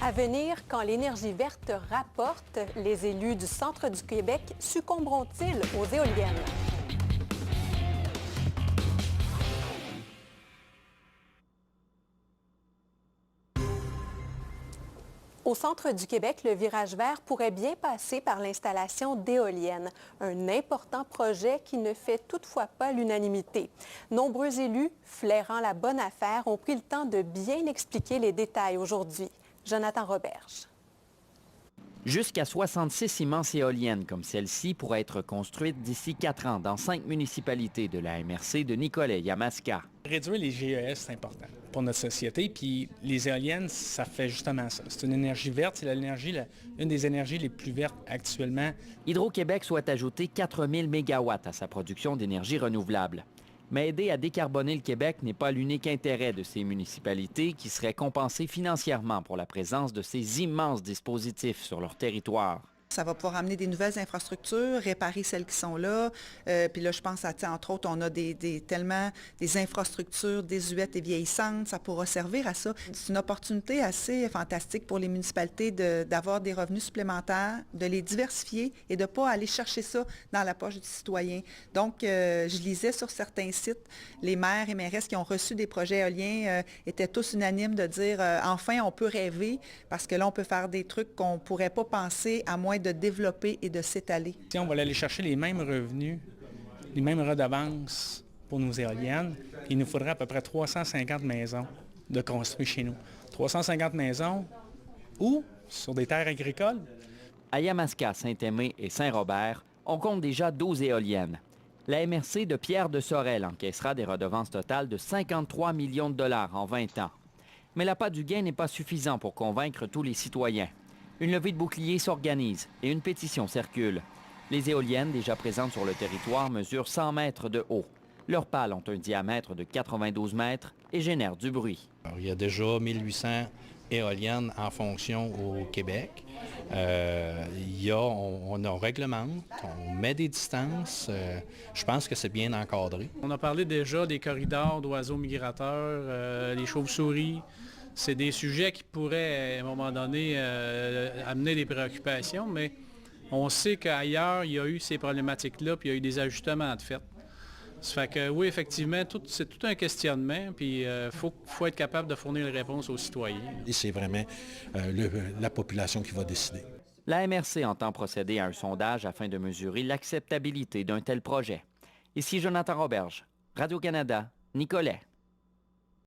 À venir, quand l'énergie verte rapporte, les élus du centre du Québec succomberont-ils aux éoliennes? Au centre du Québec, le virage vert pourrait bien passer par l'installation d'éoliennes, un important projet qui ne fait toutefois pas l'unanimité. Nombreux élus, flairant la bonne affaire, ont pris le temps de bien expliquer les détails aujourd'hui. Jonathan Roberge. Jusqu'à 66 immenses éoliennes comme celle-ci pourraient être construites d'ici 4 ans dans 5 municipalités de la MRC de Nicolet-Yamaska. Réduire les GES, c'est important pour notre société. Puis les éoliennes, ça fait justement ça. C'est une énergie verte, c'est une des énergies les plus vertes actuellement. Hydro-Québec souhaite ajouter 4000 mégawatts à sa production d'énergie renouvelable. Mais aider à décarboner le Québec n'est pas l'unique intérêt de ces municipalités qui seraient compensées financièrement pour la présence de ces immenses dispositifs sur leur territoire. Ça va pouvoir amener des nouvelles infrastructures, réparer celles qui sont là. Puis là, je pense à, entre autres, on a tellement des infrastructures désuètes et vieillissantes. Ça pourra servir à ça. C'est une opportunité assez fantastique pour les municipalités d'avoir des revenus supplémentaires, de les diversifier et de ne pas aller chercher ça dans la poche du citoyen. Donc, je lisais sur certains sites, les maires et mairesses qui ont reçu des projets éoliens étaient tous unanimes de dire enfin, on peut rêver parce que là, on peut faire des trucs qu'on ne pourrait pas penser à moins de développer et de s'étaler. Si on va aller chercher les mêmes revenus, les mêmes redevances pour nos éoliennes, il nous faudrait à peu près 350 maisons de construire chez nous. 350 maisons ou sur des terres agricoles. À Yamaska, Saint-Aimé et Saint-Robert, on compte déjà 12 éoliennes. La MRC de Pierre de Sorel encaissera des redevances totales de 53 millions de dollars en 20 ans. Mais l'appât du gain n'est pas suffisant pour convaincre tous les citoyens. Une levée de boucliers s'organise et une pétition circule. Les éoliennes déjà présentes sur le territoire mesurent 100 mètres de haut. Leurs pales ont un diamètre de 92 mètres et génèrent du bruit. Alors, il y a déjà 1800 éoliennes en fonction au Québec. On réglemente, on met des distances. Je pense que c'est bien encadré. On a parlé déjà des corridors d'oiseaux migrateurs, les chauves-souris. C'est des sujets qui pourraient, à un moment donné, amener des préoccupations, mais on sait qu'ailleurs, il y a eu ces problématiques-là, puis il y a eu des ajustements de fait. Ça fait que oui, effectivement, c'est tout un questionnement, puis il faut être capable de fournir les réponses aux citoyens. Et c'est vraiment la population qui va décider. La MRC entend procéder à un sondage afin de mesurer l'acceptabilité d'un tel projet. Ici Jonathan Roberge, Radio-Canada, Nicolet.